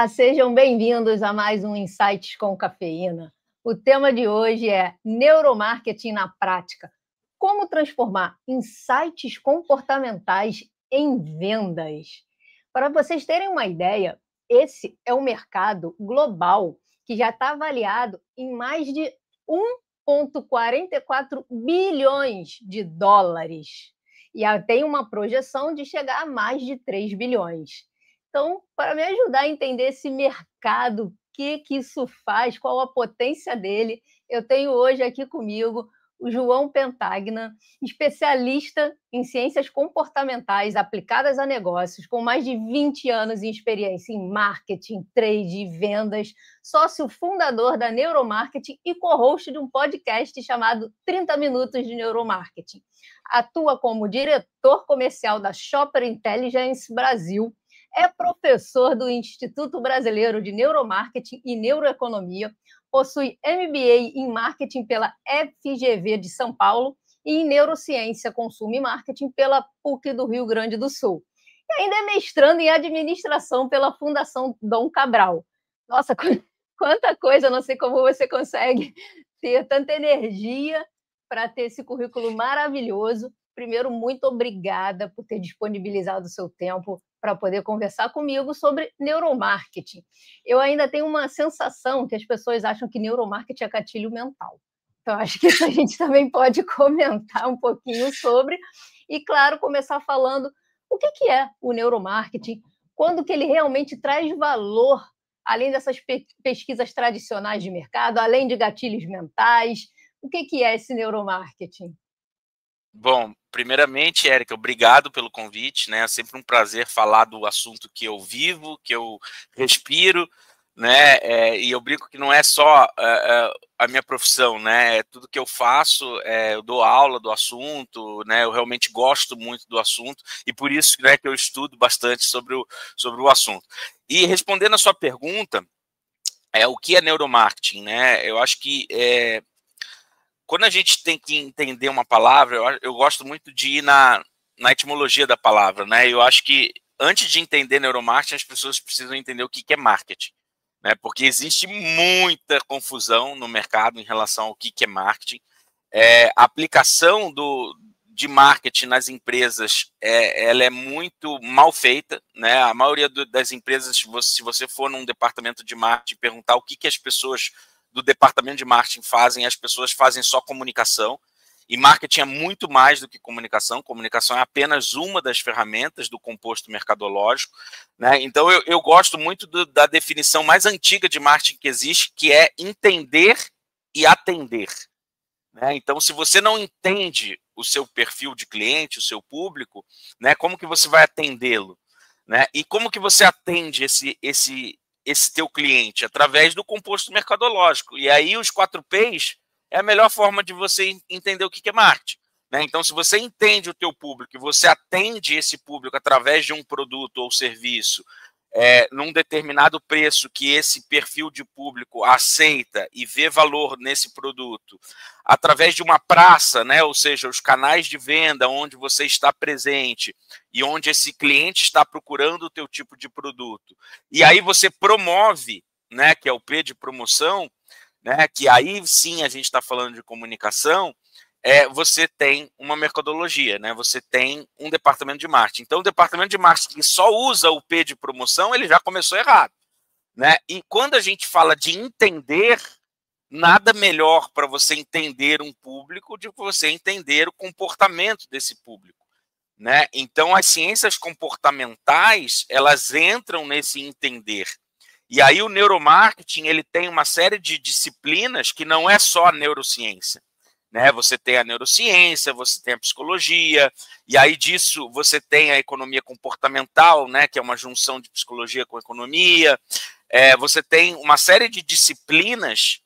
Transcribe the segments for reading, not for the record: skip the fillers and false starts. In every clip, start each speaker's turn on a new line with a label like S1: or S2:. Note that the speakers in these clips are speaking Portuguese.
S1: Olá, sejam bem-vindos a mais um Insights com Cafeína. O tema de hoje é neuromarketing na prática. Como transformar insights comportamentais em vendas? Para vocês terem uma ideia, esse é um mercado global que já está avaliado em mais de 1,44 bilhões de dólares. E tem uma projeção de chegar a mais de 3 bilhões. Então, para me ajudar a entender esse mercado, o que isso faz, qual a potência dele, eu tenho hoje aqui comigo o João Pentagna, especialista em ciências comportamentais aplicadas a negócios, com mais de 20 anos de experiência em marketing, trade e vendas, sócio fundador da Neuromarketing e co-host de um podcast chamado 30 Minutos de Neuromarketing. Atua como diretor comercial da Shopper Intelligence Brasil, é professor do Instituto Brasileiro de Neuromarketing e Neuroeconomia, possui MBA em Marketing pela FGV de São Paulo e em Neurociência, Consumo e Marketing pela PUC do Rio Grande do Sul. E ainda é mestrando em Administração pela Fundação Dom Cabral. Nossa, quanta coisa, não sei como você consegue ter tanta energia para ter esse currículo maravilhoso. Primeiro, muito obrigada por ter disponibilizado o seu tempo para poder conversar comigo sobre neuromarketing. Eu ainda tenho uma sensação que as pessoas acham que neuromarketing é gatilho mental. Então, acho que isso a gente também pode comentar um pouquinho sobre. E, claro, começar falando o que é o neuromarketing, quando que ele realmente traz valor, além dessas pesquisas tradicionais de mercado, além de gatilhos mentais. O que é esse neuromarketing?
S2: Bom, primeiramente, Érica, obrigado pelo convite, né? É sempre um prazer falar do assunto que eu vivo, que eu respiro, né? E eu brinco que não é só a minha profissão, né? É tudo que eu faço, eu dou aula do assunto, né? Eu realmente gosto muito do assunto e por isso, né, que eu estudo bastante sobre o assunto. E respondendo a sua pergunta, o que é neuromarketing, né? Eu acho que quando a gente tem que entender uma palavra, eu gosto muito de ir na etimologia da palavra, né? Eu acho que antes de entender neuromarketing, as pessoas precisam entender o que é marketing, né? Porque existe muita confusão no mercado em relação ao que é marketing. A aplicação de marketing nas empresas, ela é muito mal feita, né? A maioria das empresas, se você for num departamento de marketing perguntar o que as pessoas do departamento de marketing fazem, as pessoas fazem só comunicação, e marketing é muito mais do que comunicação. Comunicação é apenas uma das ferramentas do composto mercadológico, né? Então eu gosto muito da definição mais antiga de marketing que existe, que é entender e atender, né? Então, se você não entende o seu perfil de cliente, o seu público, né, como que você vai atendê-lo, né? E como que você atende esse teu cliente? Através do composto mercadológico. E aí os 4 P's é a melhor forma de você entender o que é marketing, né? Então, se você entende o teu público e você atende esse público através de um produto ou serviço, num determinado preço que esse perfil de público aceita e vê valor nesse produto, através de uma praça, né, ou seja, os canais de venda onde você está presente e onde esse cliente está procurando o teu tipo de produto, e aí você promove, né, que é o P de promoção, né, que aí sim a gente está falando de comunicação, você tem uma metodologia, né? Você tem um departamento de marketing. Então, o departamento de marketing que só usa o P de promoção, ele já começou errado, né? E quando a gente fala de entender, nada melhor para você entender um público do que você entender o comportamento desse público, né? Então, as ciências comportamentais, elas entram nesse entender. E aí o neuromarketing, ele tem uma série de disciplinas que não é só a neurociência, né? Você tem a neurociência, você tem a psicologia, e aí disso você tem a economia comportamental, né, que é uma junção de psicologia com economia. Você tem uma série de disciplinas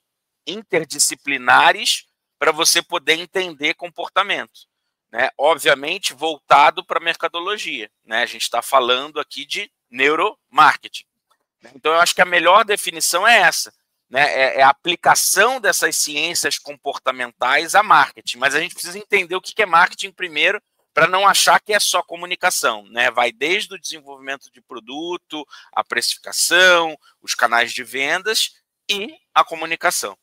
S2: interdisciplinares para você poder entender comportamento, né? Obviamente voltado para a mercadologia, né? A gente está falando aqui de neuromarketing. Então, eu acho que a melhor definição é essa, né? É a aplicação dessas ciências comportamentais a marketing. Mas a gente precisa entender o que é marketing primeiro, para não achar que é só comunicação, né? Vai desde o desenvolvimento de produto, a precificação, os canais de vendas e a comunicação.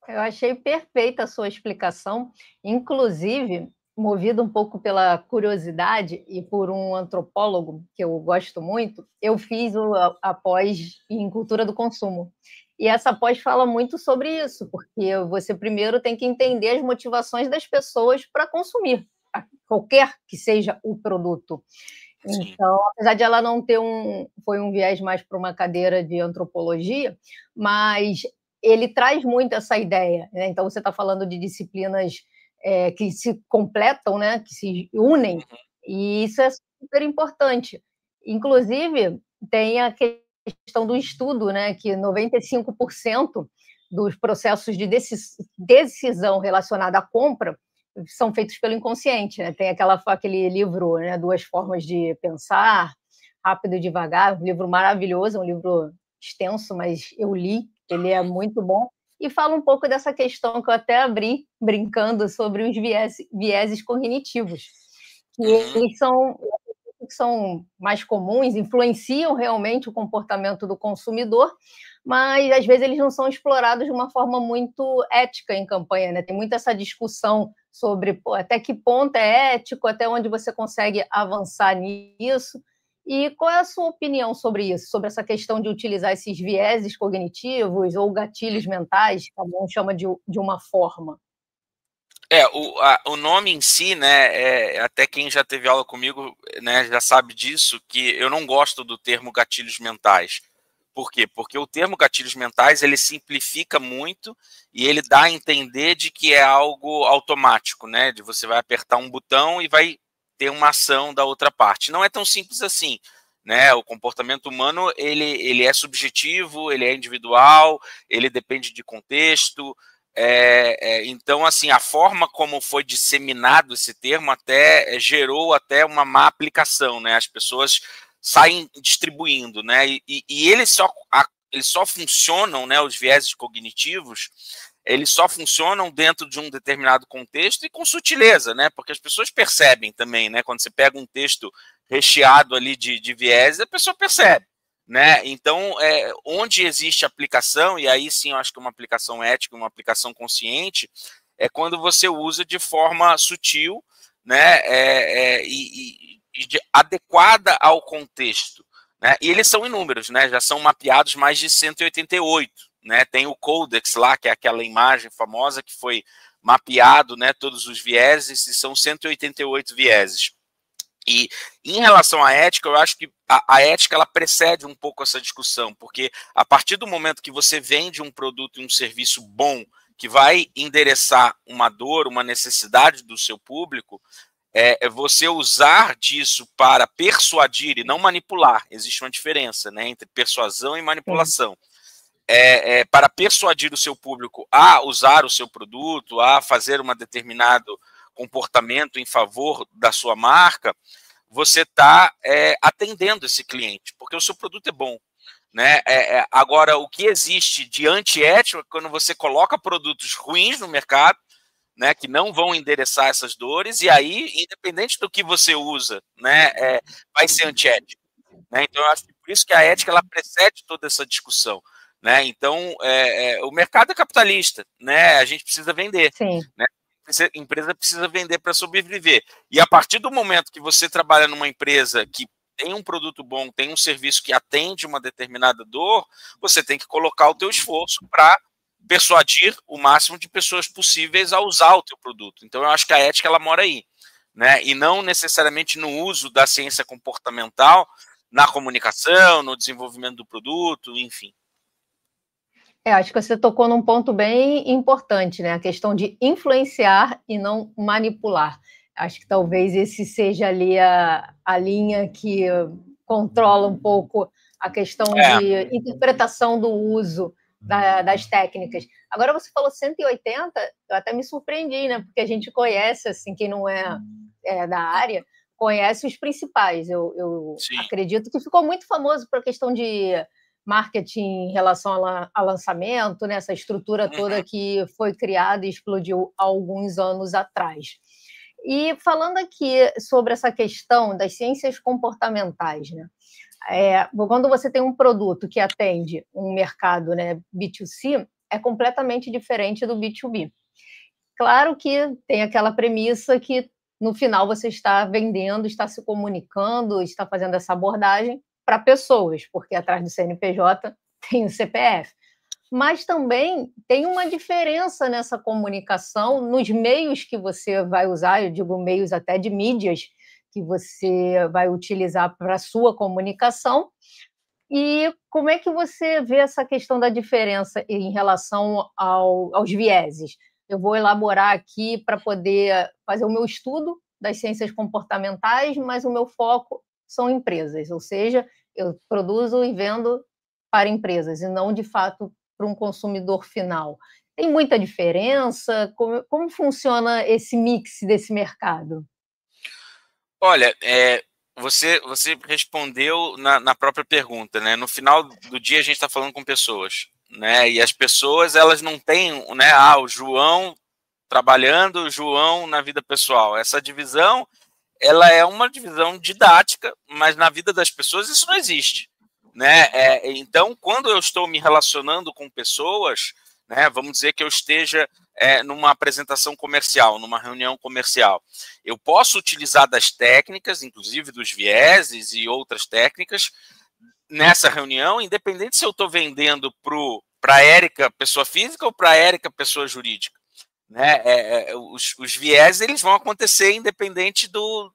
S1: Eu achei perfeita a sua explicação, inclusive, movido um pouco pela curiosidade e por um antropólogo que eu gosto muito, eu fiz a pós em cultura do consumo. E essa pós fala muito sobre isso, porque você primeiro tem que entender as motivações das pessoas para consumir, qualquer que seja o produto.
S2: Sim.
S1: Então, apesar de ela não ter foi um viés mais para uma cadeira de antropologia, mas ele traz muito essa ideia, né? Então, você está falando de disciplinas que se completam, né? Que se unem, e isso é super importante. Inclusive, tem a questão do estudo, né? Que 95% dos processos de decisão relacionada à compra são feitos pelo inconsciente, né? Tem aquele livro, né, Duas Formas de Pensar, Rápido e Devagar, um livro maravilhoso, um livro extenso, mas eu li, ele é muito bom, e fala um pouco dessa questão que eu até abri brincando sobre os vieses cognitivos, que eles são mais comuns, influenciam realmente o comportamento do consumidor, mas às vezes eles não são explorados de uma forma muito ética em campanha, né? Tem muito essa discussão sobre até que ponto é ético, até onde você consegue avançar nisso. E qual é a sua opinião sobre isso, sobre essa questão de utilizar esses vieses cognitivos ou gatilhos mentais, cada um chama de uma forma?
S2: O nome em si, né, até quem já teve aula comigo, né, já sabe disso, que eu não gosto do termo gatilhos mentais. Por quê? Porque o termo gatilhos mentais, ele simplifica muito e ele dá a entender de que é algo automático, né, de você vai apertar um botão e vai ter uma ação da outra parte. Não é tão simples assim, né, o comportamento humano, ele é subjetivo, ele é individual, ele depende de contexto. Então, assim, a forma como foi disseminado esse termo até gerou até uma má aplicação, né? As pessoas saem distribuindo, né? E eles só funcionam, né? Os vieses cognitivos, eles só funcionam dentro de um determinado contexto e com sutileza, né? Porque as pessoas percebem também, né? Quando você pega um texto recheado ali de vieses, a pessoa percebe. Né? Então, onde existe aplicação, e aí sim eu acho que uma aplicação ética, uma aplicação consciente, é quando você usa de forma sutil, né? Adequada ao contexto. Né? E eles são inúmeros, né? Já são mapeados mais de 188. Né? Tem o Codex lá, que é aquela imagem famosa que foi mapeado, né, todos os vieses, e são 188 vieses. E em relação à ética, eu acho que a ética ela precede um pouco essa discussão, porque a partir do momento que você vende um produto e um serviço bom, que vai endereçar uma dor, uma necessidade do seu público, você usar disso para persuadir e não manipular. Existe uma diferença, né, entre persuasão e manipulação. Para persuadir o seu público a usar o seu produto, a fazer um determinado comportamento em favor da sua marca, você está atendendo esse cliente, porque o seu produto é bom. Né? Agora, o que existe de antiético é quando você coloca produtos ruins no mercado, né, que não vão endereçar essas dores, e aí, independente do que você usa, né, vai ser antiético. Né? Então, eu acho que por isso que a ética ela precede toda essa discussão. Né? Então, o mercado é capitalista, né? A gente precisa vender.
S1: Sim.
S2: Né? A empresa precisa vender para sobreviver. E a partir do momento que você trabalha numa empresa que tem um produto bom, tem um serviço que atende uma determinada dor, você tem que colocar o teu esforço para persuadir o máximo de pessoas possíveis a usar o teu produto. Então, eu acho que a ética ela mora aí. Né? E não necessariamente no uso da ciência comportamental na comunicação, no desenvolvimento do produto, enfim.
S1: Acho que você tocou num ponto bem importante, né? A questão de influenciar e não manipular. Acho que talvez esse seja ali a linha que controla um pouco a questão de interpretação do uso das técnicas. Agora você falou 180, eu até me surpreendi, né? Porque a gente conhece, assim, quem não é da área, conhece os principais. Eu acredito que ficou muito famoso por a questão de marketing em relação a lançamento, né? Essa estrutura toda que foi criada e explodiu há alguns anos atrás. E falando aqui sobre essa questão das ciências comportamentais, né? Quando você tem um produto que atende um mercado, né, B2C, é completamente diferente do B2B. Claro que tem aquela premissa que no final você está vendendo, está se comunicando, está fazendo essa abordagem para pessoas, porque atrás do CNPJ tem o CPF. Mas também tem uma diferença nessa comunicação, nos meios que você vai usar, eu digo meios até de mídias, que você vai utilizar para a sua comunicação. E como é que você vê essa questão da diferença em relação aos vieses? Eu vou elaborar aqui para poder fazer o meu estudo das ciências comportamentais, mas o meu foco são empresas, ou seja, eu produzo e vendo para empresas e não, de fato, para um consumidor final. Tem muita diferença? Como funciona esse mix desse mercado?
S2: Olha, você respondeu na própria pergunta, né? No final do dia a gente está falando com pessoas, né? E as pessoas, elas não têm, né? O João trabalhando, o João na vida pessoal. Essa divisão, ela é uma divisão didática, mas na vida das pessoas isso não existe, né? Então, quando eu estou me relacionando com pessoas, né? Vamos dizer que eu esteja numa apresentação comercial, numa reunião comercial. Eu posso utilizar das técnicas, inclusive dos vieses e outras técnicas, nessa reunião, independente se eu estou vendendo para a Érica, pessoa física, ou para a Érica, pessoa jurídica. Né? Os vieses, eles vão acontecer independente do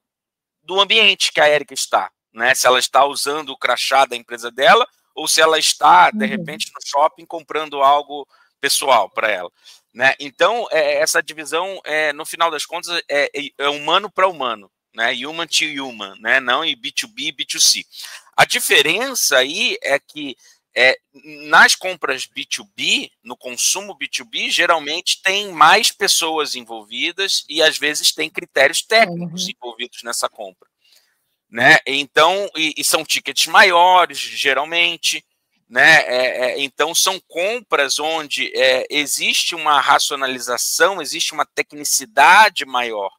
S2: ambiente que a Érica está. Né? Se ela está usando o crachá da empresa dela, ou se ela está, de repente, no shopping comprando algo pessoal para ela. Né? Então, essa divisão, no final das contas, é humano para humano, né? Human to human, né? Não em B2B, B2C. A diferença aí é que nas compras B2B, no consumo B2B, geralmente tem mais pessoas envolvidas e às vezes tem critérios técnicos envolvidos nessa compra. Né? Então, e são tickets maiores, geralmente. Né? Então, são compras onde existe uma racionalização, existe uma tecnicidade maior,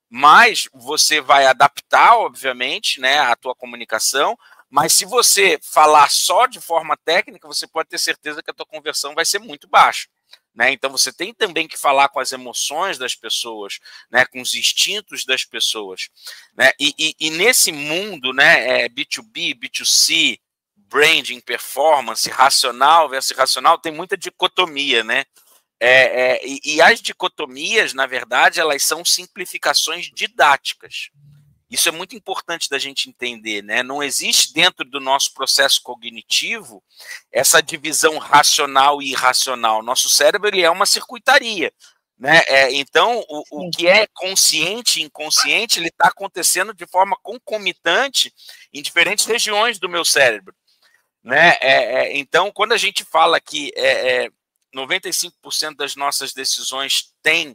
S2: mas você vai adaptar, obviamente, né, a tua comunicação, mas se você falar só de forma técnica, você pode ter certeza que a tua conversão vai ser muito baixa. Né? Então, você tem também que falar com as emoções das pessoas, né, com os instintos das pessoas. Né? E nesse mundo, né, B2B, B2C, branding, performance, racional versus irracional, tem muita dicotomia, né? E as dicotomias, na verdade, elas são simplificações didáticas. Isso é muito importante da gente entender, né? Não existe dentro do nosso processo cognitivo essa divisão racional e irracional. Nosso cérebro, ele é uma circuitaria, né? Então, o que é consciente e inconsciente, ele está acontecendo de forma concomitante em diferentes regiões do meu cérebro. Né? Então, quando a gente fala que 95% das nossas decisões tem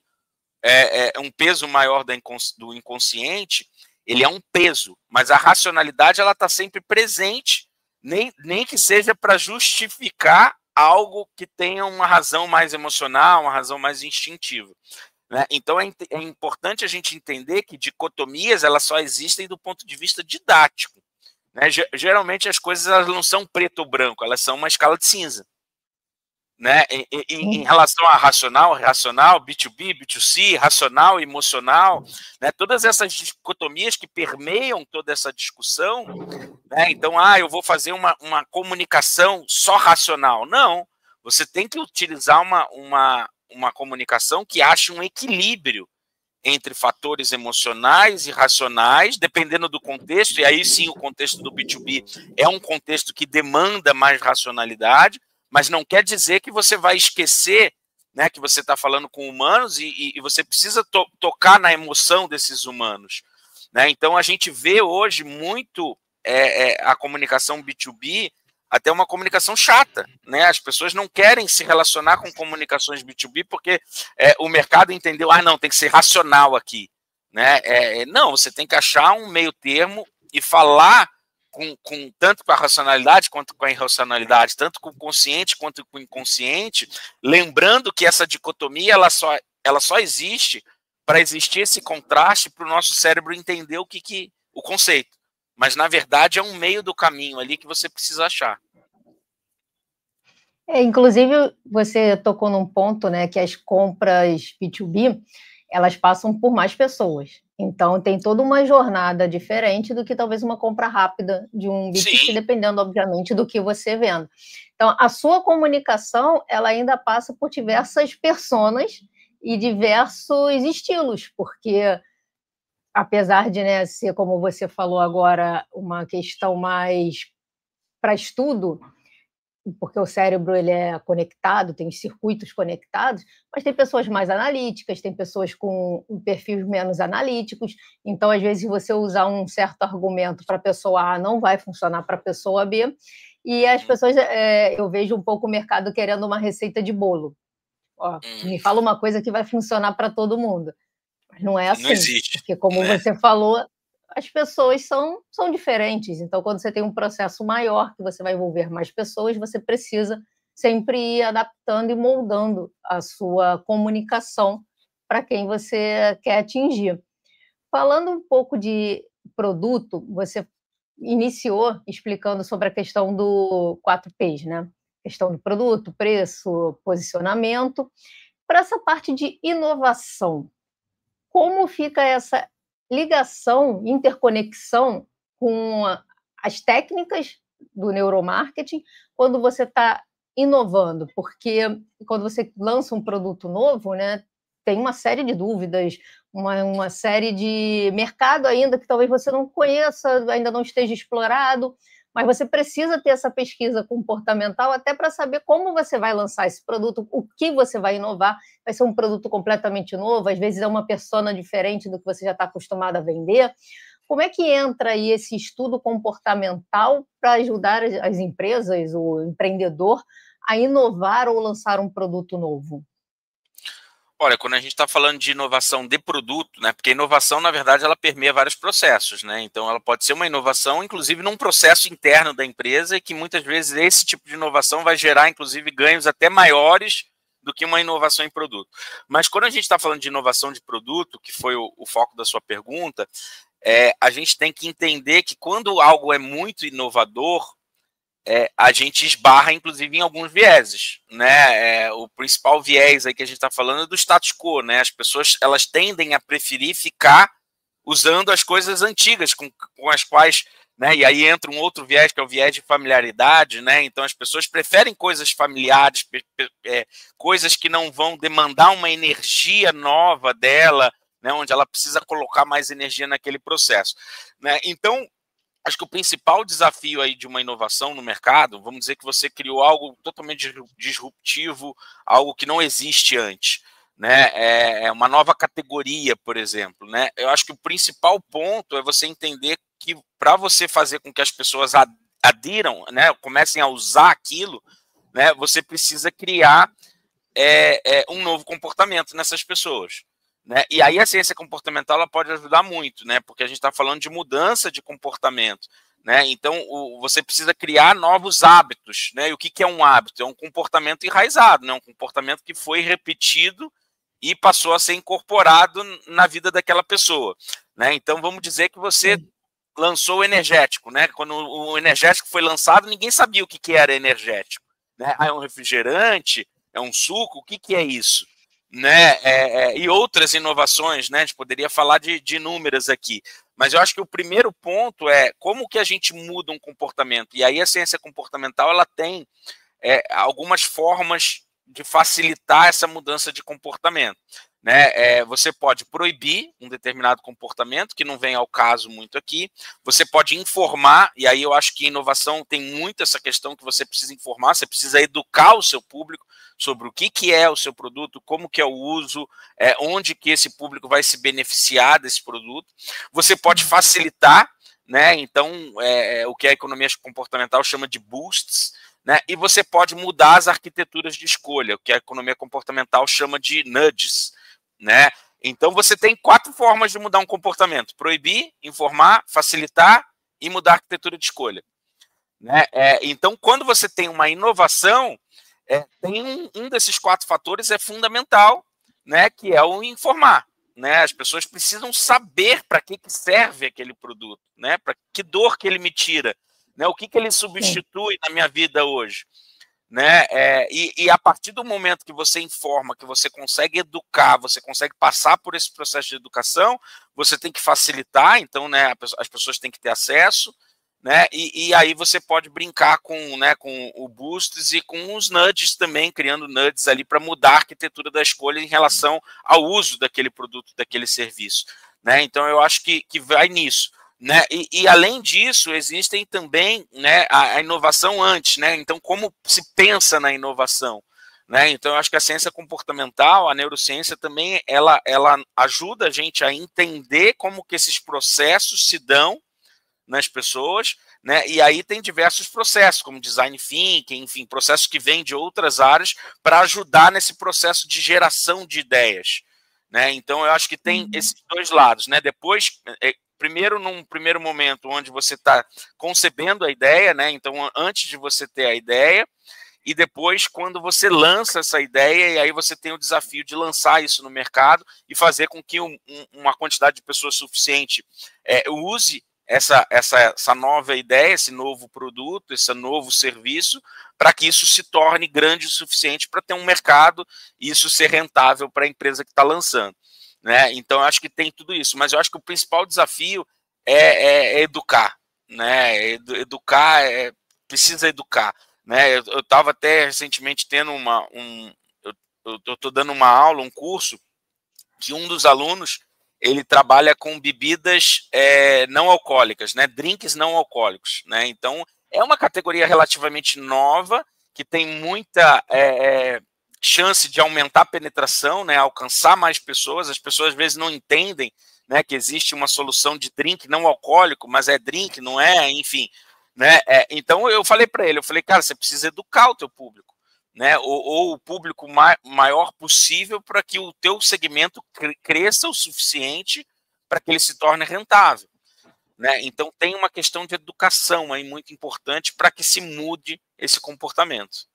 S2: um peso maior do inconsciente, ele é um peso, mas a racionalidade ela está sempre presente, nem que seja para justificar algo que tenha uma razão mais emocional, uma razão mais instintiva. Né? Então, é importante a gente entender que dicotomias elas só existem do ponto de vista didático. Né? Geralmente as coisas elas não são preto ou branco, elas são uma escala de cinza. Né? Em relação a racional, irracional, B2B, B2C, racional, emocional, né? Todas essas dicotomias que permeiam toda essa discussão, né? Então, eu vou fazer uma comunicação só racional. Não, você tem que utilizar uma comunicação que ache um equilíbrio entre fatores emocionais e racionais, dependendo do contexto, e aí sim o contexto do B2B é um contexto que demanda mais racionalidade, mas não quer dizer que você vai esquecer, né, que você está falando com humanos e você precisa tocar na emoção desses humanos. Né? Então, a gente vê hoje muito a comunicação B2B até uma comunicação chata. Né? As pessoas não querem se relacionar com comunicações B2B porque o mercado entendeu, não, tem que ser racional aqui. Né? Não, você tem que achar um meio termo e falar tanto com a racionalidade quanto com a irracionalidade, tanto com o consciente quanto com o inconsciente, lembrando que essa dicotomia ela só existe para existir esse contraste para o nosso cérebro entender o conceito. Mas, na verdade, é um meio do caminho ali que você precisa achar.
S1: Inclusive, você tocou num ponto, né, que as compras B2B, elas passam por mais pessoas. Então, tem toda uma jornada diferente do que talvez uma compra rápida de um B2C,
S2: Sim.
S1: dependendo, obviamente, do que você vende. Então, a sua comunicação, ela ainda passa por diversas personas e diversos estilos, porque apesar de, né, ser, como você falou agora, uma questão mais para estudo, porque o cérebro ele é conectado, tem os circuitos conectados, mas tem pessoas mais analíticas, tem pessoas com perfis menos analíticos, então, às vezes, você usar um certo argumento para a pessoa A não vai funcionar para a pessoa B, e as pessoas, eu vejo um pouco o mercado querendo uma receita de bolo. Ó, me fala uma coisa que vai funcionar para todo mundo. Mas não é assim,
S2: não existe,
S1: porque como
S2: né?
S1: você falou, as pessoas são diferentes, então quando você tem um processo maior, que você vai envolver mais pessoas, você precisa sempre ir adaptando e moldando a sua comunicação para quem você quer atingir. Falando um pouco de produto, você iniciou explicando sobre a questão do 4Ps, né? Questão do produto, preço, posicionamento. Para essa parte de inovação, como fica essa ligação, interconexão com as técnicas do neuromarketing quando você está inovando? Porque quando você lança um produto novo, né, tem uma série de dúvidas, uma série de mercado ainda que talvez você não conheça, ainda não esteja explorado, mas você precisa ter essa pesquisa comportamental até para saber como você vai lançar esse produto, o que você vai inovar. Vai ser um produto completamente novo, às vezes é uma persona diferente do que você já está acostumado a vender. Como é que entra aí esse estudo comportamental para ajudar as empresas, o empreendedor, a inovar ou lançar um produto novo?
S2: Olha, quando a gente está falando de inovação de produto, né? Porque a inovação, na verdade, ela permeia vários processos, né? Então, ela pode ser uma inovação, inclusive, num processo interno da empresa, e que muitas vezes esse tipo de inovação vai gerar, inclusive, ganhos até maiores do que uma inovação em produto. Mas quando a gente está falando de inovação de produto, que foi o foco da sua pergunta, a gente tem que entender que quando algo é muito inovador, a gente esbarra, inclusive, em alguns vieses, né? O principal viés aí que a gente está falando é do status quo, né? As pessoas, elas tendem a preferir ficar usando as coisas antigas com as quais, né? E aí entra um outro viés, que é o viés de familiaridade, né? Então, as pessoas preferem coisas familiares, coisas que não vão demandar uma energia nova dela, né? Onde ela precisa colocar mais energia naquele processo, né? Então, acho que o principal desafio aí de uma inovação no mercado, vamos dizer que você criou algo totalmente disruptivo, algo que não existe antes, né? É uma nova categoria, por exemplo, né? Eu acho que o principal ponto é você entender que para você fazer com que as pessoas adiram, né, comecem a usar aquilo, né, você precisa criar um novo comportamento nessas pessoas. Né? E aí a ciência comportamental ela pode ajudar muito, né? Porque a gente está falando de mudança de comportamento. Né? Então, você precisa criar novos hábitos. Né? E o que é um hábito? É um comportamento enraizado, né? Um comportamento que foi repetido e passou a ser incorporado na vida daquela pessoa. Né? Então, vamos dizer que você lançou o energético. Né? Quando o energético foi lançado, ninguém sabia o que era energético. Né? É um refrigerante? É um suco? O que é isso? Né? E outras inovações, né? A gente poderia falar de inúmeras aqui, mas eu acho que o primeiro ponto é como que a gente muda um comportamento, e aí a ciência comportamental ela tem algumas formas de facilitar essa mudança de comportamento. Né? Você pode proibir um determinado comportamento, que não vem ao caso muito aqui, você pode informar, e aí eu acho que inovação tem muito essa questão que você precisa informar, você precisa educar o seu público sobre o que é o seu produto, como que é o uso, onde que esse público vai se beneficiar desse produto. Você pode facilitar, né? Então, o que a economia comportamental chama de boosts, né? E você pode mudar as arquiteturas de escolha, o que a economia comportamental chama de nudges. Né? Então, você tem 4 formas de mudar um comportamento: proibir, informar, facilitar e mudar a arquitetura de escolha. Né? Então, quando você tem uma inovação, tem um desses 4 fatores é fundamental, né? Que é o informar. né? As pessoas precisam saber para que serve aquele produto, né? Para que dor que ele me tira, né? O que ele substitui na minha vida hoje, né? E a partir do momento que você informa, que você consegue educar, você consegue passar por esse processo de educação, você tem que facilitar, então, né, as pessoas têm que ter acesso, né? E aí você pode brincar com, né, com o Boosts e com os nudges também, criando nudges ali para mudar a arquitetura da escolha em relação ao uso daquele produto, daquele serviço, né? Então eu acho que vai nisso, né? E além disso, existem também, né, a inovação antes, né? Então como se pensa na inovação, né? Então eu acho que a ciência comportamental, a neurociência também, ela ajuda a gente a entender como que esses processos se dão nas pessoas, né? E aí tem diversos processos, como design thinking, enfim, processos que vêm de outras áreas para ajudar nesse processo de geração de ideias, né? Então eu acho que tem esses dois lados, né? Depois, primeiro, num primeiro momento onde você está concebendo a ideia, né? Então antes de você ter a ideia, e depois quando você lança essa ideia, e aí você tem o desafio de lançar isso no mercado e fazer com que uma quantidade de pessoas suficiente use essa nova ideia, esse novo produto, esse novo serviço, para que isso se torne grande o suficiente para ter um mercado e isso ser rentável para a empresa que está lançando, né? Então, eu acho que tem tudo isso, mas eu acho que o principal desafio é educar, né? Educar, precisa educar, né? Eu estava até recentemente tendo eu estou dando uma aula, um curso, que um dos alunos ele trabalha com bebidas não alcoólicas, né? Drinks não alcoólicos, né? Então é uma categoria relativamente nova que tem muita chance de aumentar a penetração, né? Alcançar mais pessoas. As pessoas às vezes não entendem, né, que existe uma solução de drink não alcoólico, mas é drink, não é, enfim, né? Então eu falei para ele, cara, você precisa educar o teu público, né, ou o público maior possível para que o teu segmento cresça o suficiente para que ele se torne rentável, né? Então tem uma questão de educação aí muito importante para que se mude esse comportamento.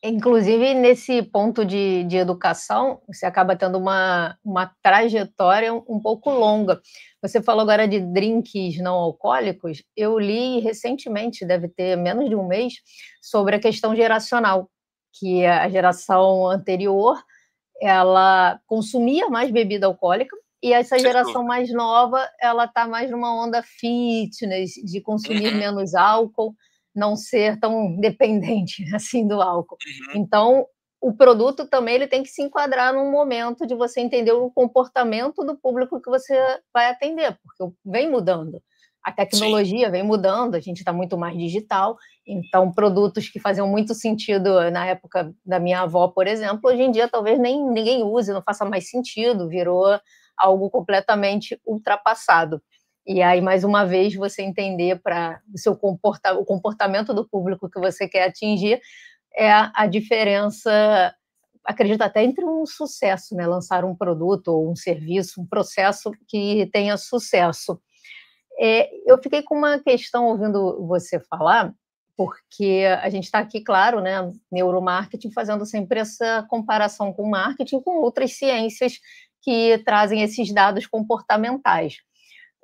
S1: Inclusive, nesse ponto de educação, você acaba tendo uma trajetória um pouco longa. Você falou agora de drinks não alcoólicos. Eu li recentemente, deve ter menos de um mês, sobre a questão geracional, que a geração anterior ela consumia mais bebida alcoólica e essa geração mais nova ela está mais numa onda fitness, de consumir menos álcool, não ser tão dependente assim do álcool. Então, o produto também ele tem que se enquadrar num momento de você entender o comportamento do público que você vai atender, porque vem mudando. A tecnologia vem mudando, a gente está muito mais digital, então produtos que faziam muito sentido na época da minha avó, por exemplo, hoje em dia talvez nem ninguém use, não faça mais sentido, virou algo completamente ultrapassado. E aí, mais uma vez, você entender para o comportamento do público que você quer atingir é a diferença, acredito até entre um sucesso, né? Lançar um produto ou um serviço, um processo que tenha sucesso. Eu fiquei com uma questão ouvindo você falar, porque a gente está aqui, claro, né, neuromarketing, fazendo sempre essa comparação com marketing, com outras ciências que trazem esses dados comportamentais.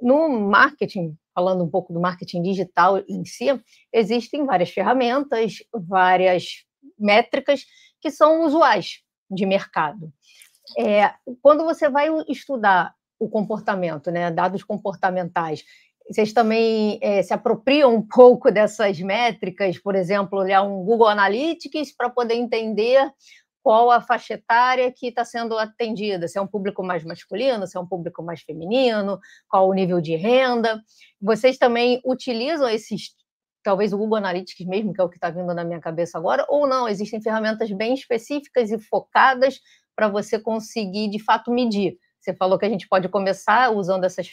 S1: No marketing, falando um pouco do marketing digital em si, existem várias ferramentas, várias métricas que são usuais de mercado. Quando você vai estudar o comportamento, né, dados comportamentais, vocês também se apropriam um pouco dessas métricas, por exemplo, olhar um Google Analytics para poder entender qual a faixa etária que está sendo atendida, se é um público mais masculino, se é um público mais feminino, qual o nível de renda. Vocês também utilizam talvez o Google Analytics mesmo, que é o que está vindo na minha cabeça agora, ou não? Existem ferramentas bem específicas e focadas para você conseguir, de fato, medir. Você falou que a gente pode começar usando essas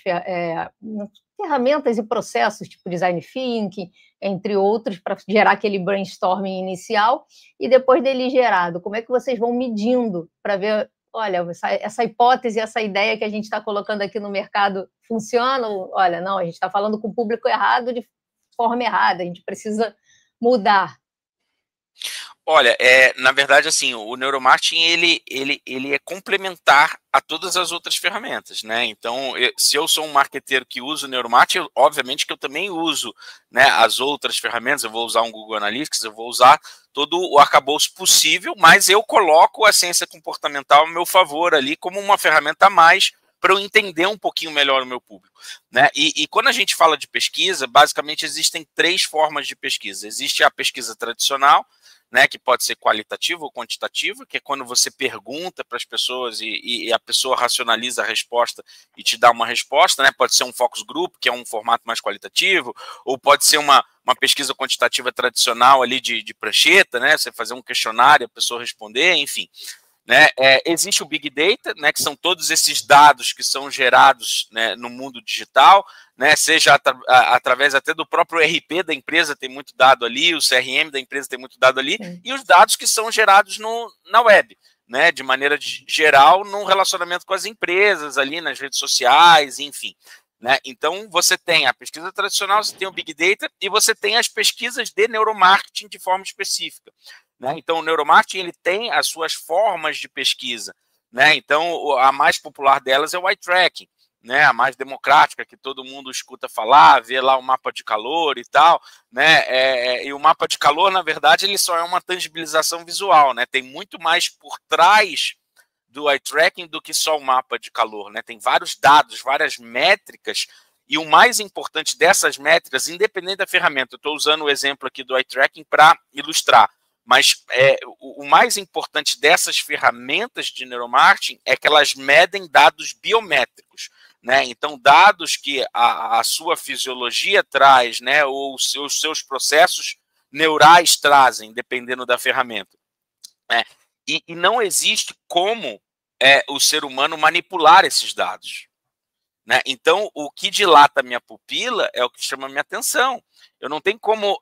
S1: ferramentas e processos, tipo design thinking, entre outros, para gerar aquele brainstorming inicial, e depois dele gerado, como é que vocês vão medindo para ver, olha, essa hipótese, essa ideia que a gente está colocando aqui no mercado funciona? Ou, olha, não, a gente está falando com o público errado, de forma errada, a gente precisa mudar.
S2: Olha, na verdade, assim, o neuromarketing ele é complementar a todas as outras ferramentas, né? Então, se eu sou um marqueteiro que usa o neuromarketing, obviamente que eu também uso, né, as outras ferramentas. Eu vou usar um Google Analytics, eu vou usar todo o arcabouço possível, mas eu coloco a ciência comportamental a meu favor ali como uma ferramenta a mais para eu entender um pouquinho melhor o meu público, né? E quando a gente fala de pesquisa, basicamente existem 3 formas de pesquisa. Existe a pesquisa tradicional, né, que pode ser qualitativa ou quantitativa, que é quando você pergunta para as pessoas e a pessoa racionaliza a resposta e te dá uma resposta, né? Pode ser um focus group, que é um formato mais qualitativo, ou pode ser uma pesquisa quantitativa tradicional ali de prancheta, né? Você fazer um questionário, a pessoa responder, enfim. Né? Existe o Big Data, né, que são todos esses dados que são gerados, né, no mundo digital, né, seja através até do próprio RP da empresa, tem muito dado ali, o CRM da empresa tem muito dado ali, sim, e os dados que são gerados na web, né, de maneira geral, num relacionamento com as empresas, ali nas redes sociais, enfim. Né? Então, você tem a pesquisa tradicional, você tem o Big Data e você tem as pesquisas de neuromarketing de forma específica. Né? Então, o neuromarketing ele tem as suas formas de pesquisa. Né? Então, a mais popular delas é o eye tracking, né? A mais democrática, que todo mundo escuta falar, vê lá o mapa de calor e tal. Né? E o mapa de calor, na verdade, ele só é uma tangibilização visual. Né? Tem muito mais por trás do eye tracking do que só o mapa de calor, né? Tem vários dados, várias métricas, e o mais importante dessas métricas, independente da ferramenta, eu estou usando o exemplo aqui do eye tracking para ilustrar, mas o mais importante dessas ferramentas de neuromarketing é que elas medem dados biométricos, né? Então, dados que a sua fisiologia traz, né? Ou os seus processos neurais trazem, dependendo da ferramenta. Né? E não existe como o ser humano manipular esses dados. Né? Então, o que dilata a minha pupila é o que chama a minha atenção. Eu não tenho como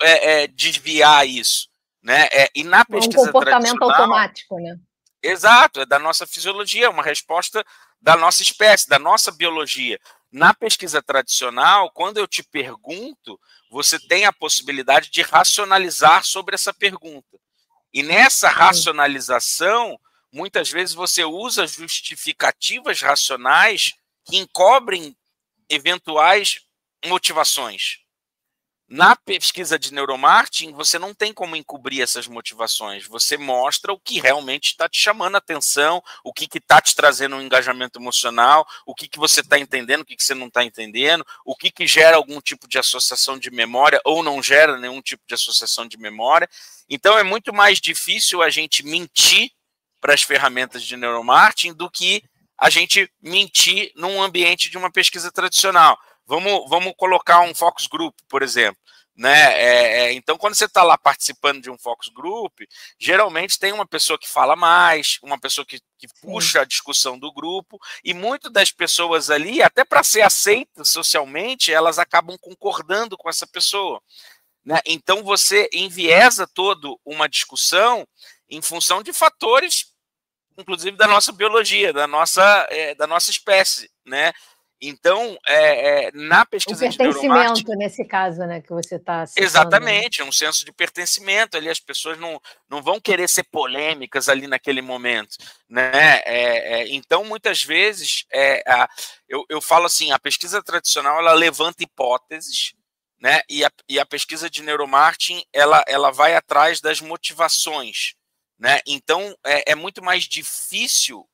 S2: desviar isso. Né? E na pesquisa
S1: um comportamento automático, né?
S2: Exato, é da nossa fisiologia, é uma resposta da nossa espécie, da nossa biologia. Na pesquisa tradicional, quando eu te pergunto, você tem a possibilidade de racionalizar sobre essa pergunta. E nessa racionalização, muitas vezes você usa justificativas racionais que encobrem eventuais motivações. Na pesquisa de neuromarketing, você não tem como encobrir essas motivações. Você mostra o que realmente está te chamando a atenção, o que está te trazendo um engajamento emocional, o que você está entendendo, o que você não está entendendo, o que gera algum tipo de associação de memória ou não gera nenhum tipo de associação de memória. Então, é muito mais difícil a gente mentir para as ferramentas de neuromarketing do que a gente mentir num ambiente de uma pesquisa tradicional. Vamos colocar um focus group, por exemplo. Né? Então, quando você está lá participando de um focus group, geralmente tem uma pessoa que fala mais, uma pessoa que puxa a discussão do grupo, e muitas das pessoas ali, até para ser aceitas socialmente, elas acabam concordando com essa pessoa. Né? Então, você enviesa toda uma discussão em função de fatores, inclusive da nossa biologia, da nossa espécie, né? Então, na pesquisa de neuromarketing...
S1: pertencimento, nesse caso, né, que você está citando.
S2: Exatamente, um senso de pertencimento ali, as pessoas não vão querer ser polêmicas ali naquele momento. Né? Então, muitas vezes, eu falo assim, a pesquisa tradicional, ela levanta hipóteses, né? E a pesquisa de neuromarketing, ela vai atrás das motivações. Né? Então, é muito mais difícil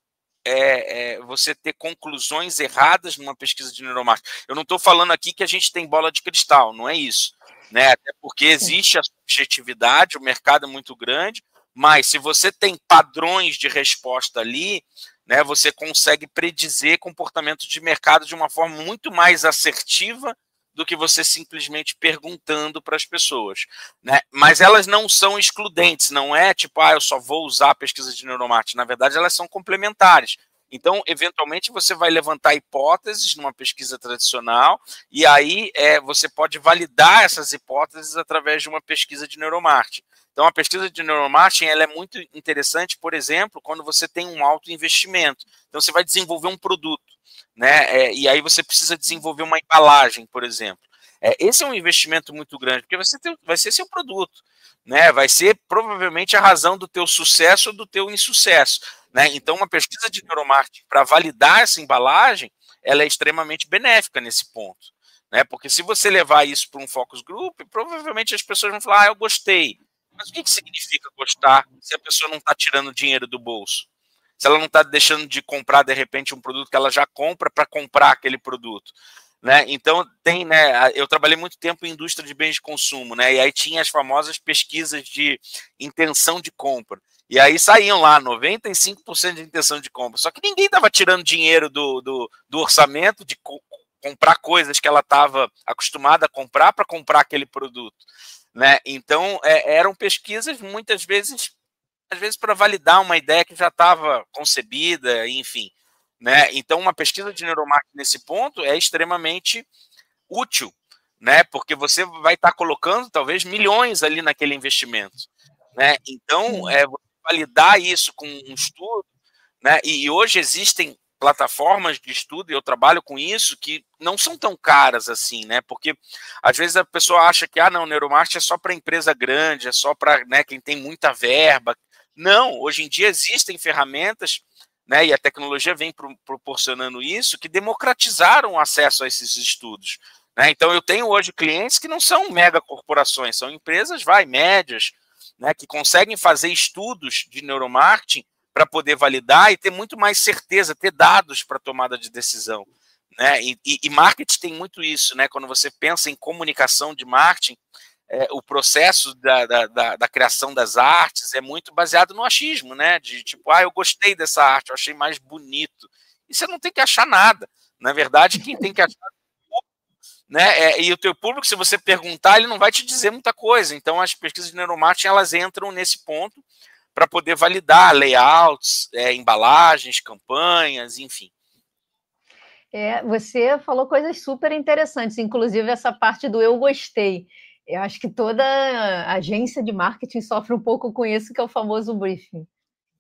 S2: você ter conclusões erradas numa pesquisa de neuromarketing. Eu não estou falando aqui que a gente tem bola de cristal, não é isso. Né? Até porque existe a subjetividade, o mercado é muito grande, mas se você tem padrões de resposta ali, né, você consegue predizer comportamento de mercado de uma forma muito mais assertiva do que você simplesmente perguntando para as pessoas. Né? Mas elas não são excludentes, não é tipo, eu só vou usar a pesquisa de neuromarketing. Na verdade, elas são complementares. Então, eventualmente, você vai levantar hipóteses numa pesquisa tradicional e aí você pode validar essas hipóteses através de uma pesquisa de neuromarketing. Então, a pesquisa de neuromarketing ela é muito interessante, por exemplo, quando você tem um alto investimento. Então, você vai desenvolver um produto. Né? E aí você precisa desenvolver uma embalagem, por exemplo. Esse é um investimento muito grande, porque vai ser seu produto, né? Vai ser provavelmente a razão do teu sucesso ou do teu insucesso, né? Então, uma pesquisa de neuromarketing para validar essa embalagem, ela é extremamente benéfica nesse ponto, né? Porque se você levar isso para um focus group, provavelmente as pessoas vão falar, eu gostei. Mas o que significa gostar se a pessoa não está tirando dinheiro do bolso? Se ela não está deixando de comprar, de repente, um produto que ela já compra para comprar aquele produto, né? Então, eu trabalhei muito tempo em indústria de bens de consumo, né? E aí tinha as famosas pesquisas de intenção de compra. E aí saíam lá 95% de intenção de compra. Só que ninguém estava tirando dinheiro do orçamento de comprar coisas que ela estava acostumada a comprar para comprar aquele produto, né? Então, eram pesquisas muitas vezes, às vezes para validar uma ideia que já estava concebida, enfim, né? Então, uma pesquisa de neuromarketing nesse ponto é extremamente útil, né? Porque você vai estar colocando talvez milhões ali naquele investimento, né? Então, validar isso com um estudo, né? E hoje existem plataformas de estudo, e eu trabalho com isso, que não são tão caras assim, né? Porque às vezes a pessoa acha que não, neuromarketing é só para empresa grande, é só para, né, quem tem muita verba. Não, hoje em dia existem ferramentas, né, e a tecnologia vem proporcionando isso, que democratizaram o acesso a esses estudos, né? Então eu tenho hoje clientes que não são mega corporações, são empresas, médias, né, que conseguem fazer estudos de neuromarketing para poder validar e ter muito mais certeza, ter dados para tomada de decisão, né? E marketing tem muito isso, né? Quando você pensa em comunicação de marketing, o processo da criação das artes é muito baseado no achismo, né? De tipo, eu gostei dessa arte, eu achei mais bonito. E você não tem que achar nada. Na verdade, quem tem que achar, né? E o teu público, se você perguntar, ele não vai te dizer muita coisa. Então, as pesquisas de neuromarketing, elas entram nesse ponto para poder validar layouts, embalagens, campanhas, enfim.
S1: Você falou coisas super interessantes, inclusive essa parte do eu gostei. Eu acho que toda agência de marketing sofre um pouco com isso, que é o famoso briefing.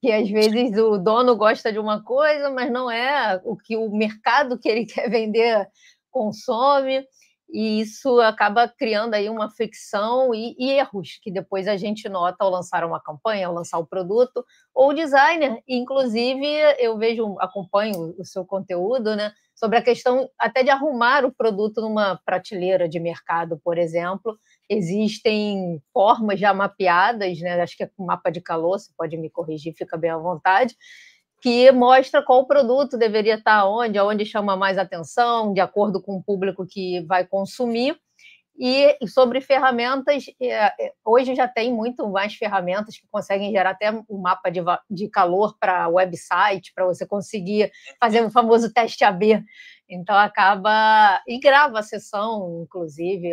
S1: Que às vezes o dono gosta de uma coisa, mas não é o que o mercado que ele quer vender consome, e isso acaba criando aí uma fricção e erros que depois a gente nota ao lançar uma campanha, ao lançar o produto, ou o designer. Inclusive, eu acompanho o seu conteúdo, né, sobre a questão até de arrumar o produto numa prateleira de mercado, por exemplo. Existem formas já mapeadas, né? Acho que é com mapa de calor, você pode me corrigir, fica bem à vontade, que mostra qual produto deveria estar onde chama mais atenção, de acordo com o público que vai consumir. E sobre ferramentas, hoje já tem muito mais ferramentas que conseguem gerar até um mapa de calor para website, para você conseguir fazer o famoso teste AB. Então, e grava a sessão, inclusive,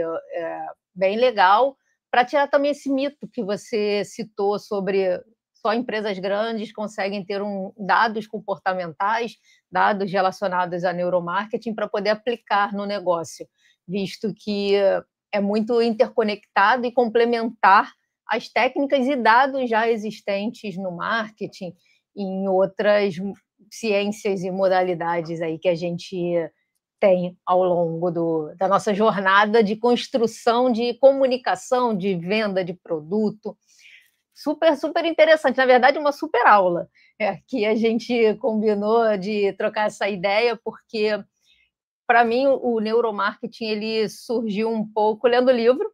S1: bem legal, para tirar também esse mito que você citou sobre só empresas grandes conseguem ter dados comportamentais, dados relacionados a neuromarketing para poder aplicar no negócio, visto que é muito interconectado e complementar as técnicas e dados já existentes no marketing e em outras ciências e modalidades aí que a gente tem ao longo da nossa jornada de construção de comunicação, de venda de produto. Super, super interessante. Na verdade, uma super aula que a gente combinou de trocar essa ideia, porque, para mim, o neuromarketing ele surgiu um pouco lendo o livro,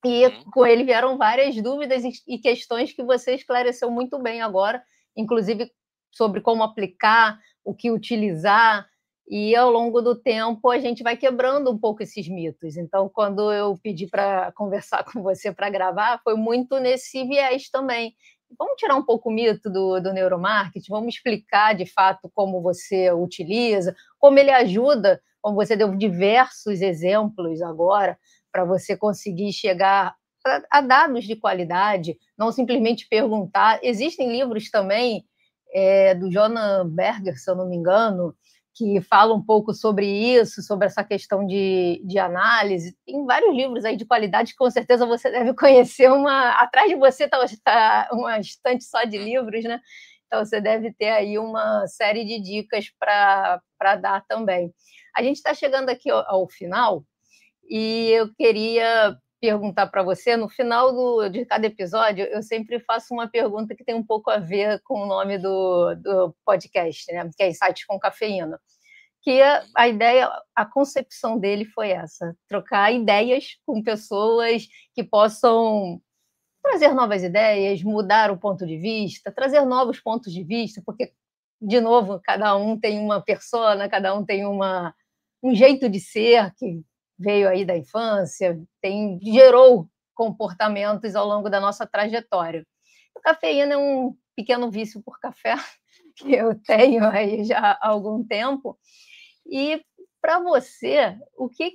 S1: e com ele vieram várias dúvidas e questões que você esclareceu muito bem agora, inclusive sobre como aplicar, o que utilizar, e ao longo do tempo a gente vai quebrando um pouco esses mitos. Então, quando eu pedi para conversar com você para gravar, foi muito nesse viés também. Vamos tirar um pouco o mito do neuromarketing, vamos explicar de fato como você utiliza, como ele ajuda, como você deu diversos exemplos agora, para você conseguir chegar a dados de qualidade, não simplesmente perguntar. Existem livros também do Jonah Berger, se eu não me engano, que fala um pouco sobre isso, sobre essa questão de análise. Tem vários livros aí de qualidade que com certeza você deve conhecer. Atrás de você está uma estante só de livros, né? Então você deve ter aí uma série de dicas para dar também. A gente está chegando aqui ao final, E eu queria perguntar para você, no final de cada episódio, eu sempre faço uma pergunta que tem um pouco a ver com o nome do podcast, né? Que é Insights com Cafeína. Que a ideia, a concepção dele foi essa: trocar ideias com pessoas que possam trazer novas ideias, mudar o ponto de vista, trazer novos pontos de vista, porque, de novo, cada um tem uma persona, cada um tem um jeito de ser que veio aí da infância, gerou comportamentos ao longo da nossa trajetória. A cafeína é um pequeno vício por café que eu tenho aí já há algum tempo. E para você, o que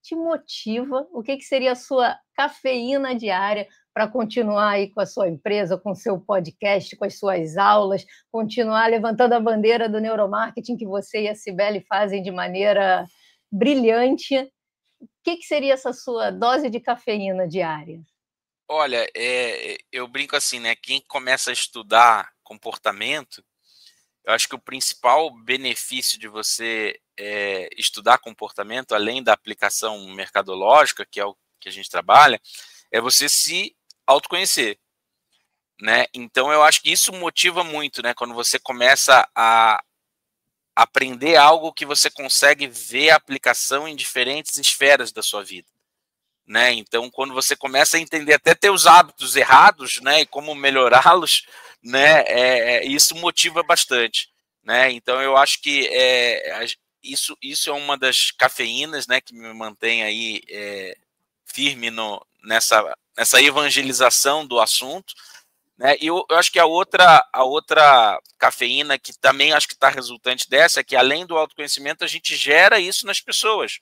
S1: te motiva? O que seria a sua cafeína diária para continuar aí com a sua empresa, com o seu podcast, com as suas aulas, continuar levantando a bandeira do neuromarketing que você e a Cibele fazem de maneira brilhante? O que seria essa sua dose de cafeína diária?
S2: Olha, eu brinco assim, né? Quem começa a estudar comportamento, eu acho que o principal benefício de você estudar comportamento, além da aplicação mercadológica, que é o que a gente trabalha, é você se autoconhecer, né? Então, eu acho que isso motiva muito, né? Quando você começa a aprender algo que você consegue ver a aplicação em diferentes esferas da sua vida, né? Então, quando você começa a entender até teus hábitos errados, né, e como melhorá-los, né, isso motiva bastante, né? Então, eu acho que isso é uma das cafeínas, né, que me mantém aí firme nessa evangelização do assunto, né? E eu acho que a outra cafeína que também acho que está resultante dessa é que, além do autoconhecimento, a gente gera isso nas pessoas,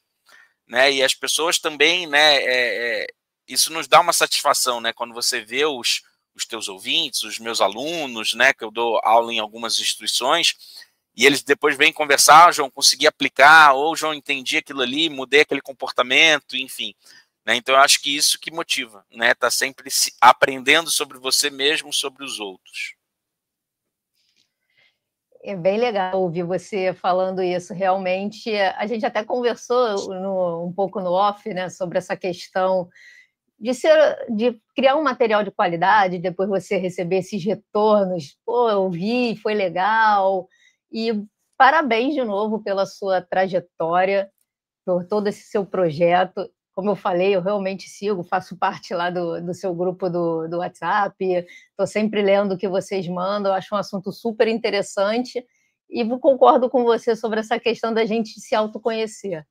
S2: né? E as pessoas também, né? Isso nos dá uma satisfação, né? Quando você vê os teus ouvintes, os meus alunos, né? Que eu dou aula em algumas instituições, e eles depois vêm conversar: João, consegui aplicar, ou João, entendi aquilo ali, mudei aquele comportamento, enfim. Né? Então, eu acho que isso que motiva, né? Tá sempre aprendendo sobre você mesmo, sobre os outros.
S1: É bem legal ouvir você falando isso. Realmente, a gente até conversou um pouco no off, né, sobre essa questão de criar um material de qualidade, depois você receber esses retornos. Pô, eu vi, foi legal. E parabéns de novo pela sua trajetória, por todo esse seu projeto. Como eu falei, eu realmente sigo, faço parte lá do seu grupo do WhatsApp, estou sempre lendo o que vocês mandam, acho um assunto super interessante e concordo com você sobre essa questão da gente se autoconhecer.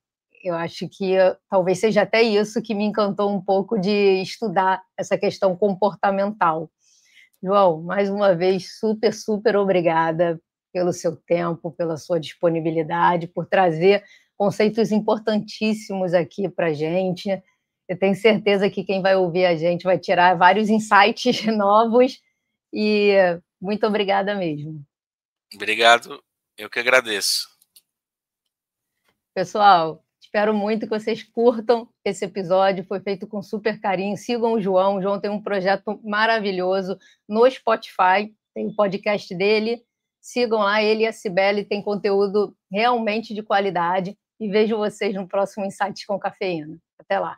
S1: Eu acho que talvez seja até isso que me encantou um pouco de estudar essa questão comportamental. João, mais uma vez, super, super obrigada pelo seu tempo, pela sua disponibilidade, por trazer conceitos importantíssimos aqui para a gente. Eu tenho certeza que quem vai ouvir a gente vai tirar vários insights novos e muito obrigada mesmo.
S2: Obrigado, eu que agradeço.
S1: Pessoal, espero muito que vocês curtam esse episódio, foi feito com super carinho. Sigam o João tem um projeto maravilhoso no Spotify, tem o podcast dele. Sigam lá, ele e a Cibele têm conteúdo realmente de qualidade. E vejo vocês no próximo Insights com Cafeína. Até lá!